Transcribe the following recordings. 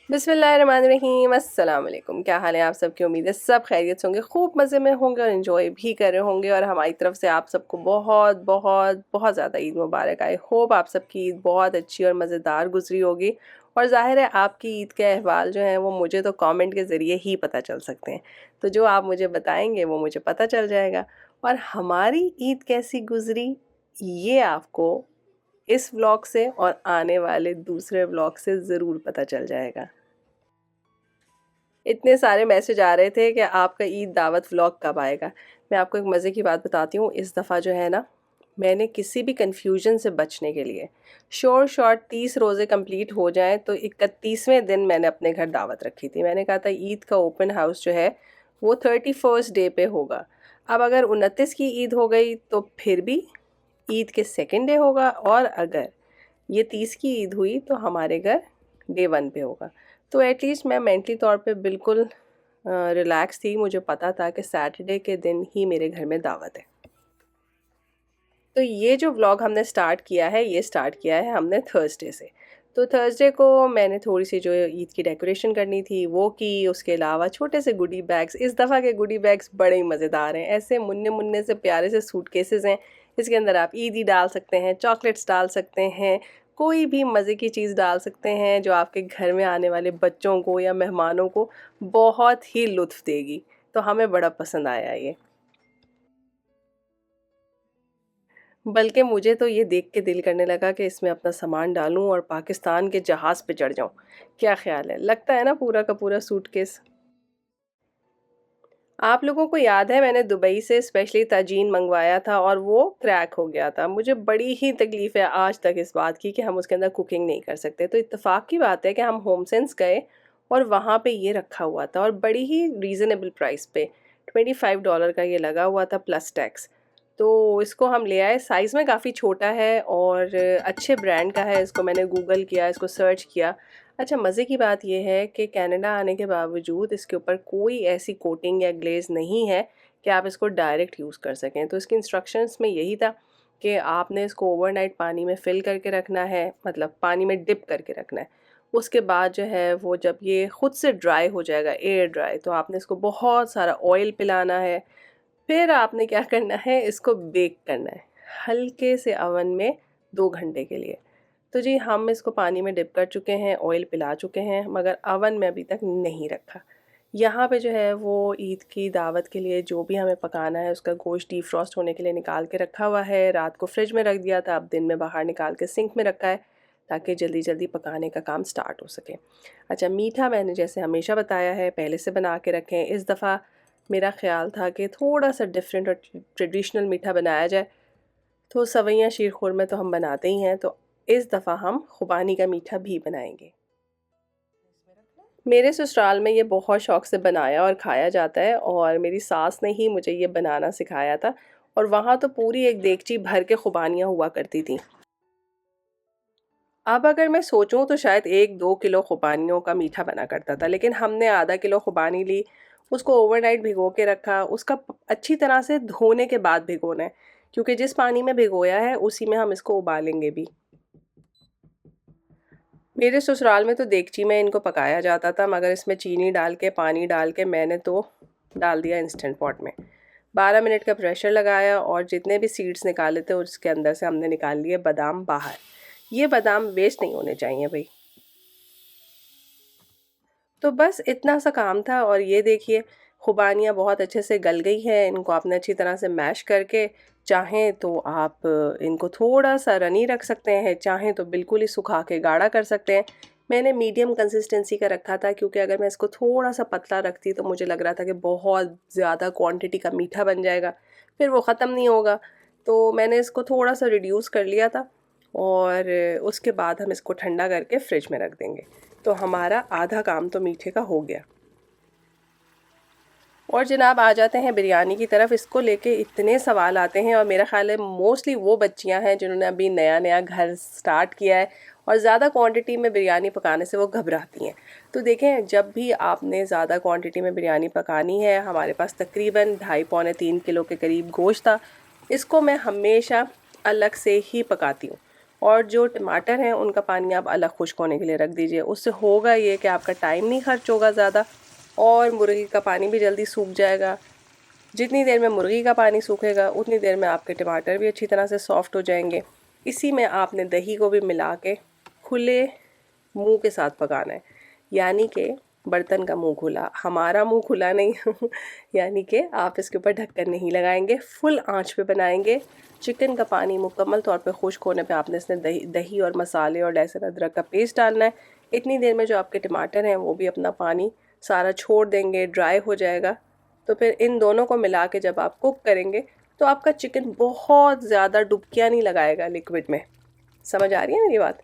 बिस्मिल्लाहिर्रहमानिर्रहीम, अस्सलाम वालेकुम। क्या हाल है आप सबकी? उम्मीद है सब खैरियत होंगे, खूब मज़े में होंगे और इन्जॉय भी कर रहे होंगे। और हमारी तरफ से आप सबको बहुत बहुत बहुत ज़्यादा ईद मुबारक। आई होप आप सबकी ईद बहुत अच्छी और मज़ेदार गुजरी होगी। और ज़ाहिर है आपकी ईद के अहवाल जो हैं वो मुझे तो कमेंट के ज़रिए ही पता चल सकते हैं। तो जो आप मुझे बताएंगे वो मुझे पता चल जाएगा। और हमारी ईद कैसी गुजरी ये आपको इस व्लॉग से और आने वाले दूसरे व्लॉग से ज़रूर पता चल जाएगा। इतने सारे मैसेज आ रहे थे कि आपका ईद दावत व्लॉग कब आएगा। मैं आपको एक मज़े की बात बताती हूँ, इस दफ़ा जो है ना, मैंने किसी भी कन्फ्यूजन से बचने के लिए शॉर्ट 30 रोज़े कंप्लीट हो जाएं तो 31वें दिन मैंने अपने घर दावत रखी थी। मैंने कहा था ईद का ओपन हाउस जो है वो 31st डे पे होगा। अब अगर 29 की ईद हो गई तो फिर भी ईद के सेकेंड डे होगा, और अगर ये 30 की ईद हुई तो हमारे घर डे 1 पे होगा। तो एटलीस्ट मैं मेंटली तौर पे बिल्कुल रिलैक्स थी। मुझे पता था कि सैटरडे के दिन ही मेरे घर में दावत है। तो ये जो व्लॉग हमने स्टार्ट किया है, ये स्टार्ट किया है हमने थर्सडे से। तो थर्सडे को मैंने थोड़ी सी जो ईद की डेकोरेशन करनी थी वो की। उसके अलावा छोटे से गुडी बैग्स, इस दफ़ा के गुडी बैग्स बड़े ही मज़ेदार हैं। ऐसे मुन्ने मुन्ने से प्यारे से सूटकेसेस हैं। इसके अंदर आप ईदी डाल सकते हैं, चॉकलेट्स डाल सकते हैं, कोई भी मज़े की चीज़ डाल सकते हैं जो आपके घर में आने वाले बच्चों को या मेहमानों को बहुत ही लुत्फ़ देगी। तो हमें बड़ा पसंद आया ये। बल्कि मुझे तो ये देख के दिल करने लगा कि इसमें अपना सामान डालूं और पाकिस्तान के जहाज़ पे चढ़ जाऊं। क्या ख्याल है? लगता है ना पूरा का पूरा सूटकेस। आप लोगों को याद है मैंने दुबई से स्पेशली ताजीन मंगवाया था और वो क्रैक हो गया था। मुझे बड़ी ही तकलीफ़ है आज तक इस बात की कि हम उसके अंदर कुकिंग नहीं कर सकते। तो इत्तेफाक की बात है कि हम होम सेंस गए और वहाँ पे ये रखा हुआ था और बड़ी ही रीज़नेबल प्राइस पे $25 का ये लगा हुआ था प्लस टैक्स। तो इसको हम ले आए। साइज़ में काफ़ी छोटा है और अच्छे ब्रांड का है। इसको मैंने गूगल किया, इसको सर्च किया। अच्छा, मज़े की बात ये है कि कनाडा आने के बावजूद इसके ऊपर कोई ऐसी कोटिंग या ग्लेज़ नहीं है कि आप इसको डायरेक्ट यूज़ कर सकें। तो इसकी इंस्ट्रक्शंस में यही था कि आपने इसको ओवरनाइट पानी में फ़िल करके रखना है, मतलब पानी में डिप करके रखना है। उसके बाद जो है वो जब ये ख़ुद से ड्राई हो जाएगा, एयर ड्राई, तो आपने इसको बहुत सारा ऑयल पिलाना है। फिर आपने क्या करना है, इसको बेक करना है हल्के से अवन में 2 घंटे के लिए। तो जी हम इसको पानी में डिप कर चुके हैं, ऑयल पिला चुके हैं, मगर अवन में अभी तक नहीं रखा। यहाँ पे जो है वो ईद की दावत के लिए जो भी हमें पकाना है उसका गोश्त डीफ्रॉस्ट होने के लिए निकाल के रखा हुआ है। रात को फ्रिज में रख दिया था, अब दिन में बाहर निकाल के सिंक में रखा है ताकि जल्दी जल्दी पकाने का काम स्टार्ट हो सके। अच्छा, मीठा मैंने जैसे हमेशा बताया है पहले से बना के रखें। इस दफ़ा मेरा ख़्याल था कि थोड़ा सा डिफरेंट और ट्रेडिशनल मीठा बनाया जाए। तो सवैयाँ शीर खुरमे तो हम बनाते ही हैं, तो इस दफ़ा हम खुबानी का मीठा भी बनाएंगे। मेरे ससुराल में ये बहुत शौक से बनाया और खाया जाता है और मेरी सास ने ही मुझे ये बनाना सिखाया था। और वहाँ तो पूरी एक देगची भर के खुबानियाँ हुआ करती थी। अब अगर मैं सोचूं तो शायद 1-2 किलो खुबानियों का मीठा बना करता था, लेकिन हमने आधा किलो खुबानी ली, उसको ओवरनाइट भिगो के रखा। उसका अच्छी तरह से धोने के बाद भिगोना है, क्योंकि जिस पानी में भिगोया है उसी में हम इसको उबालेंगे भी। मेरे ससुराल में तो देगची में इनको पकाया जाता था, मगर इसमें चीनी डाल के पानी डाल के मैंने तो डाल दिया इंस्टेंट पॉट में। 12 मिनट का प्रेशर लगाया और जितने भी सीड्स निकाले थे उसके अंदर से हमने निकाल लिए बादाम बाहर। ये बादाम वेस्ट नहीं होने चाहिए भाई। तो बस इतना सा काम था और ये देखिए खुबानियाँ बहुत अच्छे से गल गई हैं। इनको आपने अच्छी तरह से मैश करके, चाहें तो आप इनको थोड़ा सा रनी रख सकते हैं, चाहें तो बिल्कुल ही सुखा के गाढ़ा कर सकते हैं। मैंने मीडियम कंसिस्टेंसी का रखा था क्योंकि अगर मैं इसको थोड़ा सा पतला रखती तो मुझे लग रहा था कि बहुत ज़्यादा क्वांटिटी का मीठा बन जाएगा, फिर वो ख़त्म नहीं होगा। तो मैंने इसको थोड़ा सा रिड्यूस कर लिया था और उसके बाद हम इसको ठंडा करके फ्रिज में रख देंगे। तो हमारा आधा काम तो मीठे का हो गया। और जनाब आ जाते हैं बिरयानी की तरफ। इसको लेके इतने सवाल आते हैं और मेरा ख़्याल है मोस्टली वो बच्चियां हैं जिन्होंने अभी नया नया घर स्टार्ट किया है और ज़्यादा क्वांटिटी में बिरयानी पकाने से वो घबराती हैं। तो देखें, जब भी आपने ज़्यादा क्वांटिटी में बिरयानी पकानी है, हमारे पास तकरीबन 2.5-3 किलो के करीब गोश्त था। इसको मैं हमेशा अलग से ही पकाती हूँ और जो टमाटर हैं उनका पानी आप अलग खुश्क होने के लिए रख दीजिए। उससे होगा ये कि आपका टाइम नहीं खर्च होगा ज़्यादा और मुर्गी का पानी भी जल्दी सूख जाएगा। जितनी देर में मुर्गी का पानी सूखेगा उतनी देर में आपके टमाटर भी अच्छी तरह से सॉफ्ट हो जाएंगे। इसी में आपने दही को भी मिला के खुले मुंह के साथ पकाना है, यानी कि बर्तन का मुंह खुला, हमारा मुंह खुला नहीं यानी कि आप इसके ऊपर ढक्कन नहीं लगाएंगे, फुल आंच पे बनाएंगे। चिकन का पानी मुकम्मल तौर पे खुश्क होने पे आपने इसमें दही और मसाले और लहसुन अदरक का पेस्ट डालना है। इतनी देर में जो आपके टमाटर हैं वो भी अपना पानी सारा छोड़ देंगे, ड्राई हो जाएगा। तो फिर इन दोनों को मिला के जब आप कुक करेंगे तो आपका चिकन बहुत ज़्यादा डुबकियाँ नहीं लगाएगा लिक्विड में। समझ आ रही है मेरी बात?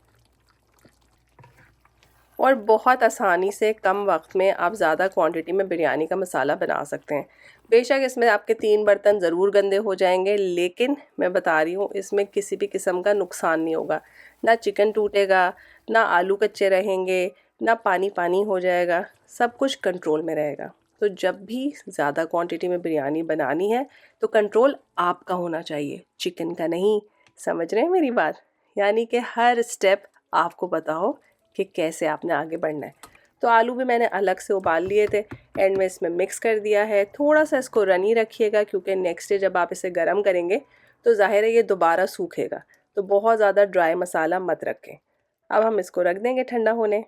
और बहुत आसानी से कम वक्त में आप ज़्यादा क्वांटिटी में बिरयानी का मसाला बना सकते हैं। बेशक इसमें आपके 3 बर्तन ज़रूर गंदे हो जाएंगे, लेकिन मैं बता रही हूँ इसमें किसी भी किस्म का नुकसान नहीं होगा। ना चिकन टूटेगा, ना आलू कच्चे रहेंगे, ना पानी पानी हो जाएगा, सब कुछ कंट्रोल में रहेगा। तो जब भी ज़्यादा क्वांटिटी में बिरयानी बनानी है तो कंट्रोल आपका होना चाहिए, चिकन का नहीं। समझ रहे हैं मेरी बात? यानी कि हर स्टेप आपको पता हो कि कैसे आपने आगे बढ़ना है। तो आलू भी मैंने अलग से उबाल लिए थे, एंड में इसमें मिक्स कर दिया है। थोड़ा सा इसको रनी रखिएगा क्योंकि नेक्स्ट डे जब आप इसे गर्म करेंगे तो ज़ाहिर है ये दोबारा सूखेगा, तो बहुत ज़्यादा ड्राई मसाला मत रखें। अब हम इसको रख देंगे ठंडा होने।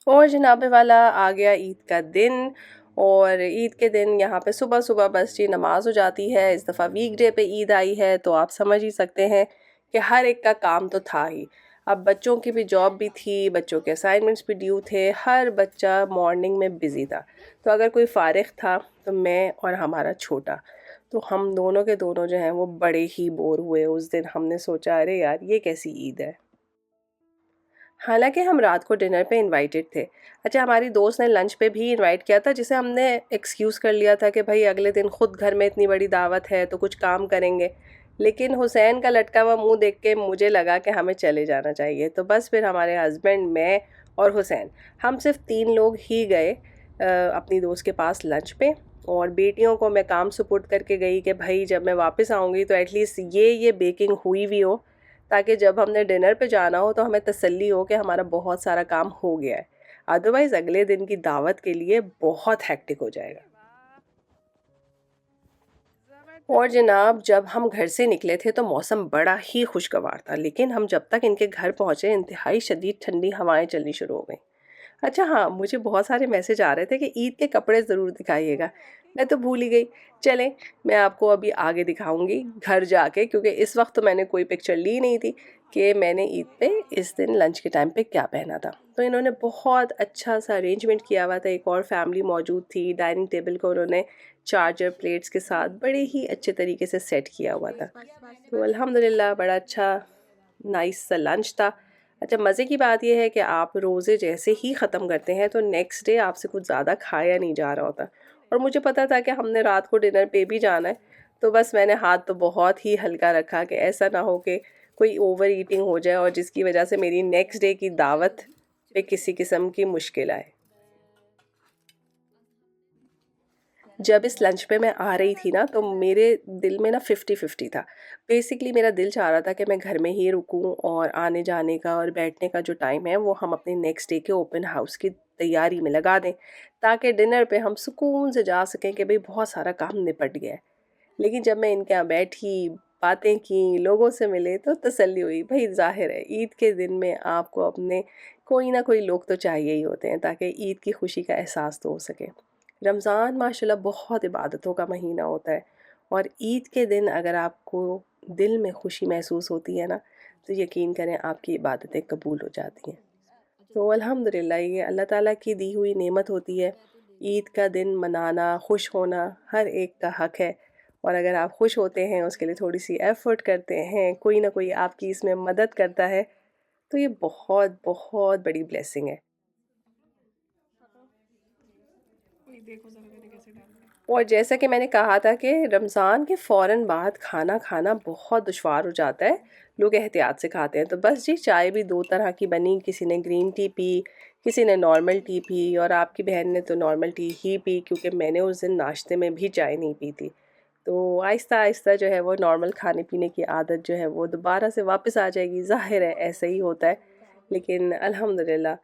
और जनाबे वाला आ गया ईद का दिन, और ईद के दिन यहाँ पे सुबह सुबह बस जी नमाज हो जाती है। इस दफ़ा वीकडे पे ईद आई है तो आप समझ ही सकते हैं कि हर एक का काम तो था ही। अब बच्चों की भी जॉब भी थी, बच्चों के असाइनमेंट्स भी ड्यू थे, हर बच्चा मॉर्निंग में बिज़ी था। तो अगर कोई फ़ारिग था तो मैं और हमारा छोटा, तो हम दोनों के दोनों जो हैं वो बड़े ही बोर हुए उस दिन। हमने सोचा अरे यार ये कैसी ईद है। हालांकि हम रात को डिनर पे इनवाइटेड थे। अच्छा, हमारी दोस्त ने लंच पे भी इनवाइट किया था, जिसे हमने एक्सक्यूज़ कर लिया था कि भाई अगले दिन खुद घर में इतनी बड़ी दावत है तो कुछ काम करेंगे। लेकिन हुसैन का लटका हुआ मुंह देख के मुझे लगा कि हमें चले जाना चाहिए। तो बस फिर हमारे हस्बैंड, मैं और हुसैन, हम सिर्फ 3 लोग ही गए अपनी दोस्त के पास लंच पे। और बेटियों को मैं काम सुपुर्द करके गई कि भाई जब मैं वापस आऊँगी तो एटलीस्ट ये बेकिंग हुई भी हो, ताकि जब हमने डिनर पे जाना हो तो हमें तसल्ली हो कि हमारा बहुत सारा काम हो गया है। अदरवाइज़ अगले दिन की दावत के लिए बहुत हेक्टिक हो जाएगा। और जनाब जब हम घर से निकले थे तो मौसम बड़ा ही खुशगवार था, लेकिन हम जब तक इनके घर पहुंचे इंतहाई शदीद ठंडी हवाएं चलनी शुरू हो गई। अच्छा हाँ, मुझे बहुत सारे मैसेज आ रहे थे कि ईद के कपड़े ज़रूर दिखाइएगा। मैं तो भूल ही गई। चलें, मैं आपको अभी आगे दिखाऊंगी घर जाके, क्योंकि इस वक्त तो मैंने कोई पिक्चर ली नहीं थी कि मैंने ईद पे इस दिन लंच के टाइम पे क्या पहना था। तो इन्होंने बहुत अच्छा सा अरेंजमेंट किया हुआ था। एक और फैमिली मौजूद थी। डाइनिंग टेबल को उन्होंने चार्जर प्लेट्स के साथ बड़े ही अच्छे तरीके से सेट किया हुआ था। तो अल्हम्दुलिल्लाह बड़ा अच्छा नाइस सा लंच था। अच्छा, मज़े की बात यह है कि आप रोज़े जैसे ही ख़त्म करते हैं तो नेक्स्ट डे आपसे कुछ ज़्यादा खाया नहीं जा रहा होता। और मुझे पता था कि हमने रात को डिनर पे भी जाना है, तो बस मैंने हाथ तो बहुत ही हल्का रखा कि ऐसा ना हो कि कोई ओवर ईटिंग हो जाए और जिसकी वजह से मेरी नेक्स्ट डे की दावत पे किसी किस्म की मुश्किल आए। जब इस लंच पे मैं आ रही थी ना तो मेरे दिल में ना 50-50 था। बेसिकली मेरा दिल चाह रहा था कि मैं घर में ही रुकूं और आने जाने का और बैठने का जो टाइम है वो हम अपने नेक्स्ट डे के ओपन हाउस की तैयारी में लगा दें, ताकि डिनर पे हम सुकून से जा सकें कि भाई बहुत सारा काम निपट गया है। लेकिन जब मैं इनके यहाँ बैठी, बातें की, लोगों से मिले तो तसल्ली हुई। भाई ज़ाहिर है ईद के दिन में आपको अपने कोई ना कोई लोग तो चाहिए ही होते हैं ताकि ईद की खुशी का एहसास तो हो सके। रमज़ान माशाल्लाह बहुत इबादतों का महीना होता है, और ईद के दिन अगर आपको दिल में खुशी महसूस होती है ना तो यकीन करें आपकी इबादतें कबूल हो जाती हैं। तो अल्हम्दुलिल्लाह ये अल्लाह ताला की दी हुई नेमत होती है। ईद का दिन मनाना, खुश होना हर एक का हक है। और अगर आप खुश होते हैं, उसके लिए थोड़ी सी एफ़र्ट करते हैं, कोई ना कोई आपकी इसमें मदद करता है, तो ये बहुत बहुत बड़ी ब्लेसिंग है। और जैसा कि मैंने कहा था कि रमज़ान के फ़ौरन बाद खाना खाना बहुत दुश्वार हो जाता है। लोग एहतियात से खाते हैं। तो बस जी, चाय भी 2 तरह की बनी, किसी ने ग्रीन टी पी, किसी ने नॉर्मल टी पी, और आपकी बहन ने तो नॉर्मल टी ही पी क्योंकि मैंने उस दिन नाश्ते में भी चाय नहीं पी थी। तो आहिस्ता-आहिस्ता जो है वो नॉर्मल खाने-पीने की आदत जो है वो दोबारा से वापस आ जाएगी। ज़ाहिर है ऐसा ही होता है, लेकिन अल्हम्दुलिल्लाह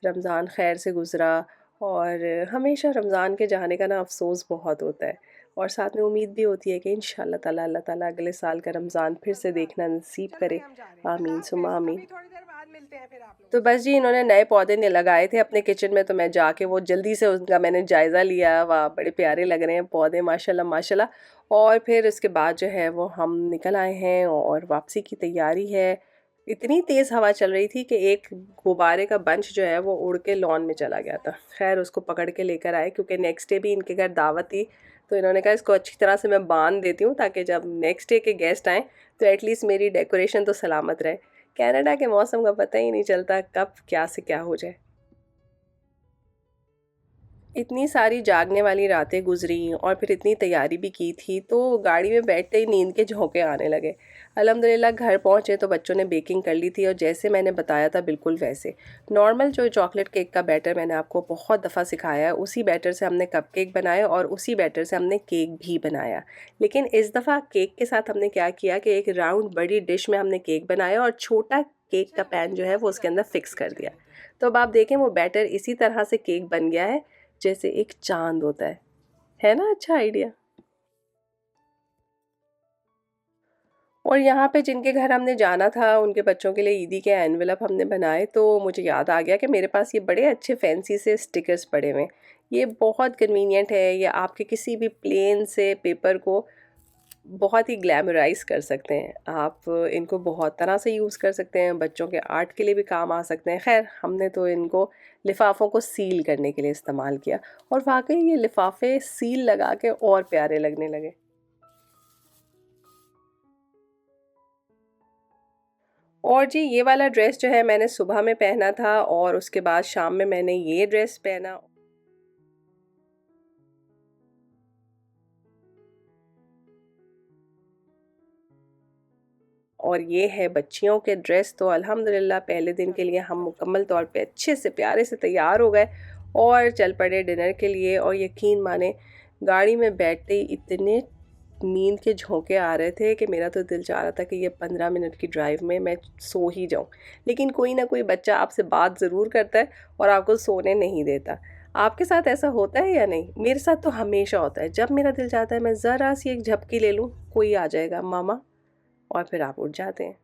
रमज़ान खैर से गुज़रा और हमेशा रमज़ान के जाने का ना अफ़सोस बहुत होता है और साथ में उम्मीद भी होती है कि इंशाअल्लाह ताला अल्लाह ताला अगले साल का रमज़ान फिर से देखना नसीब करे। आमीन सुम्मा आमीन। तो बस जी इन्होंने नए पौधे ने लगाए थे अपने किचन में, तो मैं जाके वो जल्दी से उनका मैंने जायज़ा लिया। वाह! बड़े प्यारे लग रहे हैं पौधे माशाल्लाह माशाल्लाह। और फिर उसके बाद जो है वो हम निकल आए हैं और वापसी की तैयारी है। इतनी तेज़ हवा चल रही थी कि एक गुब्बारे का बंच जो है वो उड़ के लॉन में चला गया था। ख़ैर उसको पकड़ के लेकर आए क्योंकि नेक्स्ट डे भी इनके घर दावत थी, तो इन्होंने कहा इसको अच्छी तरह से मैं बांध देती हूँ ताकि जब नेक्स्ट डे के गेस्ट आएँ तो एटलीस्ट मेरी डेकोरेशन तो सलामत रहे। कनाडा के मौसम का पता ही नहीं चलता कब क्या से क्या हो जाए। इतनी सारी जागने वाली रातें गुजरी और फिर इतनी तैयारी भी की थी, तो गाड़ी में बैठते ही नींद के झोंके आने लगे। अल्हम्दुलिल्लाह घर पहुँचे तो बच्चों ने बेकिंग कर ली थी और जैसे मैंने बताया था बिल्कुल वैसे। नॉर्मल जो चॉकलेट केक का बैटर मैंने आपको बहुत दफ़ा सिखाया है, उसी बैटर से हमने कपकेक बनाए और उसी बैटर से हमने केक भी बनाया। लेकिन इस दफ़ा केक के साथ हमने क्या किया कि एक राउंड बड़ी डिश में हमने केक बनाया और छोटा केक का पैन जो है वो उसके अंदर फिक्स कर दिया। तो अब आप देखें वो बैटर इसी तरह से केक बन गया है जैसे एक चाँद होता है ना अच्छा आइडिया? और यहाँ पे जिनके घर हमने जाना था उनके बच्चों के लिए ईदी के एनवेलप हमने बनाए, तो मुझे याद आ गया कि मेरे पास ये बड़े अच्छे फैंसी से स्टिकर्स पड़े हुए हैं। ये बहुत कन्वीनियंट है, ये आपके किसी भी प्लेन से पेपर को बहुत ही ग्लैमराइज़ कर सकते हैं। आप इनको बहुत तरह से यूज़ कर सकते हैं, बच्चों के आर्ट के लिए भी काम आ सकते हैं। ख़ैर हमने तो इनको लिफ़ाफ़ों को सील करने के लिए इस्तेमाल किया और वाक़ई ये लिफ़ाफ़े सील लगा के और प्यारे लगने लगे। और जी ये वाला ड्रेस जो है मैंने सुबह में पहना था और उसके बाद शाम में मैंने ये ड्रेस पहना। और ये है बच्चियों के ड्रेस। तो अल्हम्दुलिल्लाह पहले दिन के लिए हम मुकम्मल तौर पे अच्छे से प्यारे से तैयार हो गए और चल पड़े डिनर के लिए। और यकीन माने गाड़ी में बैठते ही इतने नींद के झोंके आ रहे थे कि मेरा तो दिल चाह रहा था कि ये 15 मिनट की ड्राइव में मैं सो ही जाऊं, लेकिन कोई ना कोई बच्चा आपसे बात ज़रूर करता है और आपको सोने नहीं देता। आपके साथ ऐसा होता है या नहीं? मेरे साथ तो हमेशा होता है, जब मेरा दिल चाहता है मैं ज़रा सी एक झपकी ले लूँ, कोई आ जाएगा मामा, और फिर आप उठ जाते हैं।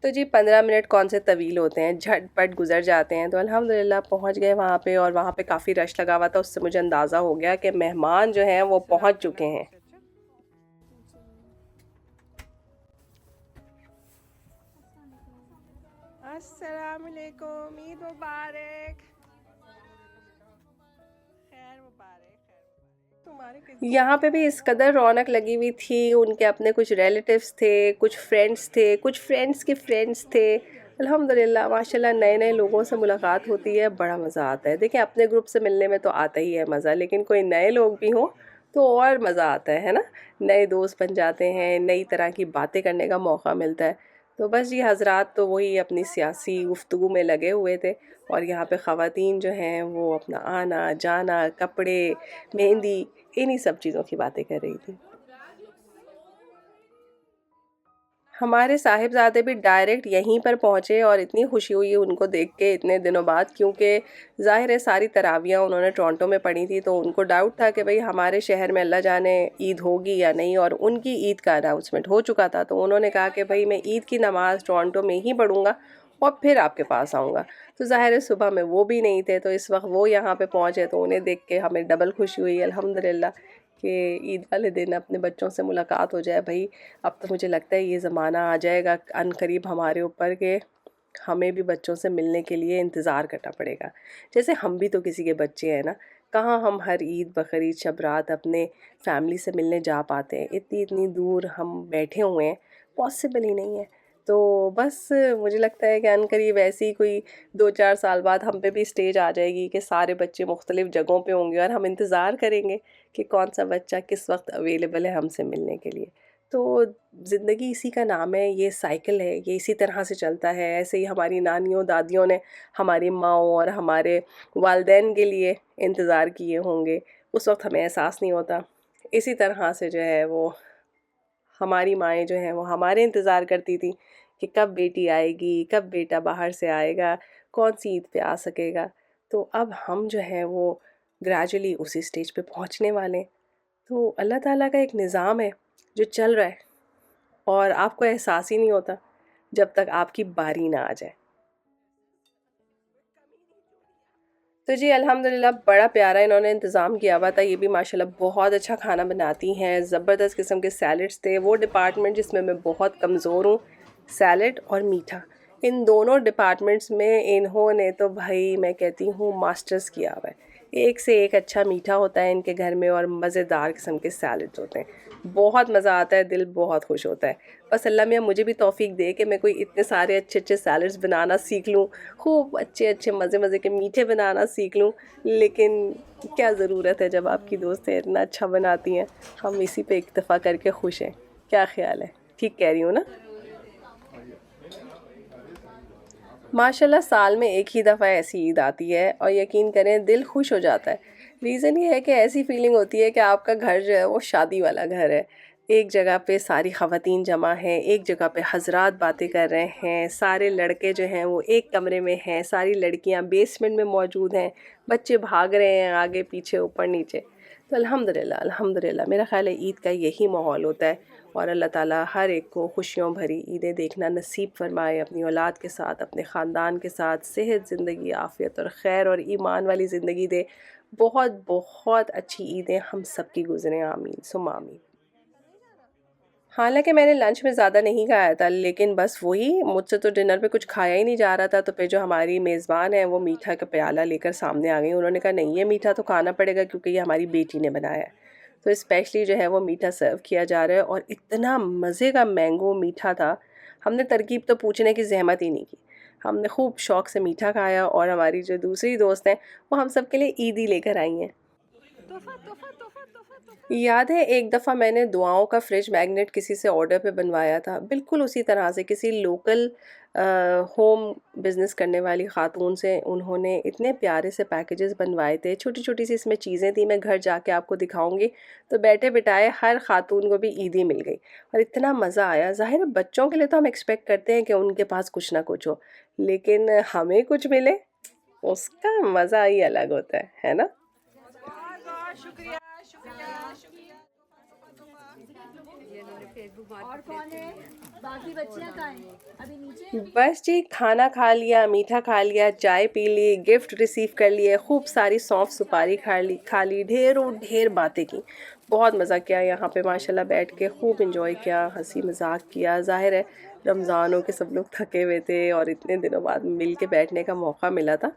तो जी 15 मिनट कौन से तवील होते हैं, झटपट गुज़र जाते हैं। तो अल्हम्दुलिल्लाह पहुँच गए वहाँ पे और वहाँ पे काफ़ी रश लगा हुआ था, उससे मुझे अंदाज़ा हो गया कि मेहमान जो हैं वो पहुँच चुके हैं। अस्सलाम वालेकुम, ईद मुबारक। खैर मुबारक। यहाँ पे भी इस कदर रौनक लगी हुई थी, उनके अपने कुछ रिलेटिव्स थे, कुछ फ्रेंड्स थे, कुछ फ्रेंड्स के फ्रेंड्स थे। अल्हम्दुलिल्लाह माशाल्लाह नए-नए लोगों से मुलाकात होती है, बड़ा मज़ा आता है। देखिए अपने ग्रुप से मिलने में तो आता ही है मज़ा, लेकिन कोई नए लोग भी हों तो और मज़ा आता है ना? नए दोस्त बन जाते हैं, नई तरह की बातें करने का मौका मिलता है। तो बस जी हज़रात तो वही अपनी सियासी गुफ्तगू में लगे हुए थे और यहाँ पे ख़वातीन जो हैं वो अपना आना-जाना, कपड़े, मेहंदी, इन्हीं सब चीज़ों की बातें कर रही थी। हमारे साहिबज़ादे भी डायरेक्ट यहीं पर पहुँचे और इतनी खुशी हुई उनको देख के इतने दिनों बाद, क्योंकि ज़ाहिर है सारी तरावियाँ उन्होंने टोरंटो में पढ़ी थी, तो उनको डाउट था कि भाई हमारे शहर में अल्लाह जाने ईद होगी या नहीं, और उनकी ईद का अनाउंसमेंट हो चुका था। तो उन्होंने कहा कि भाई मैं ईद की नमाज़ टोरंटो में ही पढ़ूँगा और फिर आपके पास आऊँगा। तो ज़ाहिर है सुबह में वो भी नहीं थे, तो इस वक्त वो यहाँ पे पहुँचे तो उन्हें देख के हमें डबल खुशी हुई अल्हम्दुलिल्लाह कि ईद वाले दिन अपने बच्चों से मुलाकात हो जाए। भाई अब तो मुझे लगता है ये ज़माना आ जाएगा अनकरीब हमारे ऊपर के हमें भी बच्चों से मिलने के लिए इंतज़ार करना पड़ेगा। जैसे हम भी तो किसी के बच्चे हैं ना, कहाँ हम हर ईद बकरीद शब रात अपने फैमिली से मिलने जा पाते हैं, इतनी इतनी दूर हम बैठे हुए हैं, पॉसिबल ही नहीं है। तो बस मुझे लगता है कि अनकरीब ऐसे ही कोई 2-4 साल बाद हम पे भी स्टेज आ जाएगी कि सारे बच्चे मुख्तलिफ़ जगहों पे होंगे और हम इंतज़ार करेंगे कि कौन सा बच्चा किस वक्त अवेलेबल है हमसे मिलने के लिए। तो ज़िंदगी इसी का नाम है, ये साइकिल है, ये इसी तरह से चलता है। ऐसे ही हमारी नानियों दादियों ने हमारी माँओं और हमारे वालिदैन के लिए इंतज़ार किए होंगे, उस वक्त हमें एहसास नहीं होता। इसी तरह से जो है वो हमारी माएँ जो हैं वो हमारे इंतज़ार करती थी कि कब बेटी आएगी, कब बेटा बाहर से आएगा, कौन सी ईद पे आ सकेगा। तो अब हम जो है वो ग्रेजुअली उसी स्टेज पे पहुँचने वाले हैं। तो अल्लाह ताला का एक निज़ाम है जो चल रहा है और आपको एहसास ही नहीं होता जब तक आपकी बारी ना आ जाए। तो जी अल्हम्दुलिल्लाह बड़ा प्यारा इन्होंने इंतज़ाम किया हुआ था। ये भी माशाल्लाह बहुत अच्छा खाना बनाती हैं, ज़बरदस्त किस्म के सैलड्स थे। वो डिपार्टमेंट जिसमें मैं बहुत कमज़ोर हूँ, सैलड और मीठा। इन दोनों डिपार्टमेंट्स में इन्होंने तो भाई मैं कहती हूँ मास्टर्स किया हुआ है। एक से एक अच्छा मीठा होता है इनके घर में और मज़ेदार किस्म के सैलड्स होते हैं। बहुत मज़ा आता है, दिल बहुत खुश होता है। बस अल्लाह मियाँ मुझे भी तौफ़ीक दे कि मैं कोई इतने सारे अच्छे-अच्छे सैलड्स बनाना सीख लूँ, खूब अच्छे-अच्छे मज़े-मज़े के मीठे बनाना सीख लूँ। लेकिन क्या ज़रूरत है जब आपकी दोस्तें इतना अच्छा बनाती हैं, हम इसी पे इक्तफ़ा करके खुश हैं। क्या ख़्याल है? ठीक कह रही हूँ ना? माशाल्लाह साल में एक ही दफ़ा ऐसी ईद आती है और यकीन करें दिल खुश हो जाता है। रीज़न ये है कि ऐसी फीलिंग होती है कि आपका घर जो है वो शादी वाला घर है। एक जगह पे सारी ख़वातीन जमा हैं, एक जगह पे हज़रात बातें कर रहे हैं, सारे लड़के जो हैं वो एक कमरे में हैं, सारी लड़कियां बेसमेंट में मौजूद हैं, बच्चे भाग रहे हैं आगे पीछे ऊपर नीचे। तो अल्हम्दुलिल्लाह अल्हम्दुलिल्लाह मेरा ख़्याल है ईद का यही माहौल होता है और अल्लाह ताला हर एक को खुशियों भरी ईदें देखना नसीब फरमाए, अपनी औलाद के साथ, अपने ख़ानदान के साथ सेहत, ज़िंदगी, आफ़ियत और ख़ैर और ईमान वाली ज़िंदगी दे। बहुत बहुत अच्छी ईदें हम सब की गुज़रें, आमीन सुम्मा आमीन। हालाँकि मैंने लंच में ज़्यादा नहीं खाया था, लेकिन बस वही मुझसे तो डिनर पे कुछ खाया ही नहीं जा रहा था, तो फिर जो हमारी मेज़बान है वो मीठा का प्याला लेकर सामने आ गई। उन्होंने कहा नहीं, ये मीठा तो खाना पड़ेगा क्योंकि ये हमारी बेटी ने बनाया है। तो स्पेशली जो है वो मीठा सर्व किया जा रहा है और इतना मज़े का मैंगो मीठा था, हमने तरकीब तो पूछने की ज़हमत ही नहीं की। हमने खूब शौक से मीठा खाया और हमारी जो दूसरी दोस्त हैं, वो हम सब के लिए ईदी लेकर आई हैं। याद है एक दफ़ा मैंने दुआओं का फ्रिज मैग्नेट किसी से ऑर्डर पे बनवाया था, बिल्कुल उसी तरह से किसी लोकल होम बिज़नेस करने वाली ख़ातून से। उन्होंने इतने प्यारे से पैकेजेस बनवाए थे, छोटी-छोटी सी इसमें चीज़ें थी, मैं घर जाके आपको दिखाऊंगी। तो बैठे-बिठाए हर ख़ातून को भी ईदी मिल गई और इतना मज़ा आया। ज़ाहिर है बच्चों के लिए तो हम एक्सपेक्ट करते हैं कि उनके पास कुछ ना कुछ हो, लेकिन हमें कुछ मिले, उसका मज़ा ही अलग होता है ना? और कौन है? बाकी बच्चियां कहाँ हैं? अभी नीचे। बस जी खाना खा लिया, मीठा खा लिया, चाय पी ली, गिफ्ट रिसीव कर लिए, खूब सारी सौंफ सुपारी खा ली, ढेरों ढेर बातें की। बहुत मज़ा किया यहाँ पे माशाल्लाह बैठ के, खूब इंजॉय किया, हंसी मजाक किया। ज़ाहिर है रमज़ानों के सब लोग थके हुए थे और इतने दिनों बाद मिल के बैठने का मौका मिला था,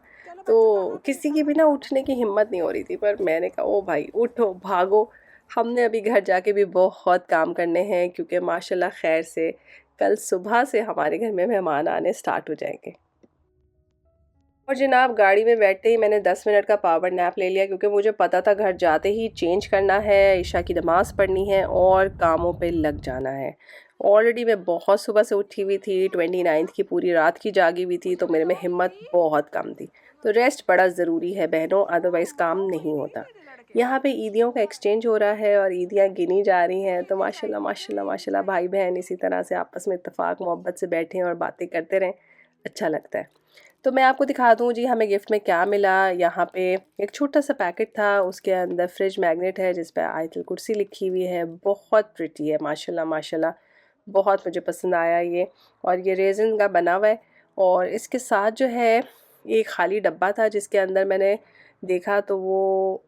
तो किसी की भी ना उठने की हिम्मत नहीं हो रही थी, पर मैंने कहा ओ भाई उठो भागो। हमने अभी घर जाके भी बहुत काम करने हैं क्योंकि माशाल्लाह खैर से कल सुबह से हमारे घर में मेहमान आने स्टार्ट हो जाएंगे। और जनाब गाड़ी में बैठते ही मैंने 10 मिनट का पावर नैप ले लिया क्योंकि मुझे पता था घर जाते ही चेंज करना है, ईशा की नमाज़ पढ़नी है और कामों पे लग जाना है। ऑलरेडी मैं बहुत सुबह से उठी हुई थी, 29th की पूरी रात की जागी हुई थी, तो मेरे में हिम्मत बहुत कम थी। तो रेस्ट बड़ा ज़रूरी है बहनों, अदरवाइज़ काम नहीं होता। यहाँ पे ईदियों का एक्सचेंज हो रहा है और ईदियाँ गिनी जा रही हैं, तो माशाल्लाह माशाल्लाह माशाल्लाह भाई बहन इसी तरह से आपस में इत्तेफाक मोहब्बत से बैठें और बातें करते रहें, अच्छा लगता है। तो मैं आपको दिखा दूँ जी हमें गिफ्ट में क्या मिला। यहाँ पे एक छोटा सा पैकेट था, उसके अंदर फ्रिज मैग्नेट है जिस पे आयतुल कुर्सी लिखी हुई है, बहुत प्रिटी है माशाल्लाह माशाल्लाह, बहुत मुझे पसंद आया ये। और ये रेज़िन का बना हुआ है और इसके साथ जो है एक खाली डब्बा था जिसके अंदर मैंने देखा तो वो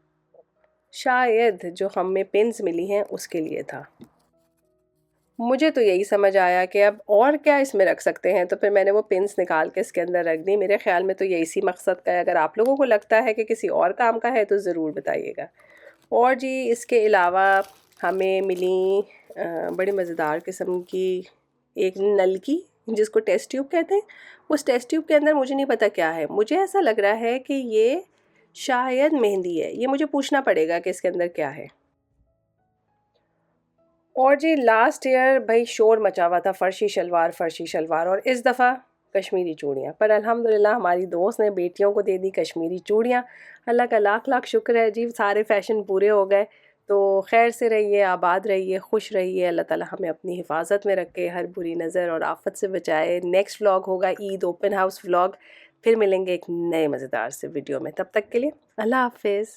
शायद जो हमें पिन्स मिली हैं उसके लिए था। मुझे तो यही समझ आया कि अब और क्या इसमें रख सकते हैं, तो फिर मैंने वो पिन्स निकाल के इसके अंदर रख दी। मेरे ख़्याल में तो ये इसी मकसद का है, अगर आप लोगों को लगता है कि किसी और काम का है तो ज़रूर बताइएगा। और जी इसके अलावा हमें मिली बड़ी मज़ेदार किस्म की एक नलकी जिसको टेस्ट ट्यूब कहते हैं। उस टेस्ट ट्यूब के अंदर मुझे नहीं पता क्या है, मुझे ऐसा लग रहा है कि ये शायद मेहंदी है। ये मुझे पूछना पड़ेगा कि इसके अंदर क्या है। और जी लास्ट ईयर भाई शोर मचा हुआ था फर्शी शलवार और इस दफ़ा कश्मीरी चूड़ियाँ। पर अल्हम्दुलिल्लाह हमारी दोस्त ने बेटियों को दे दी कश्मीरी चूड़ियाँ। अल्लाह का लाख लाख शुक्र है जी, सारे फ़ैशन पूरे हो गए। तो खैर से रहिए, आबाद रहिए, खुश रहिए। अल्लाह ताला हमें अपनी हिफाजत में रखे, हर बुरी नज़र और आफत से बचाए। नेक्स्ट व्लॉग होगा ईद ओपन हाउस व्लॉग। फिर मिलेंगे एक नए मज़ेदार से वीडियो में। तब तक के लिए अल्लाह हाफ़िज़।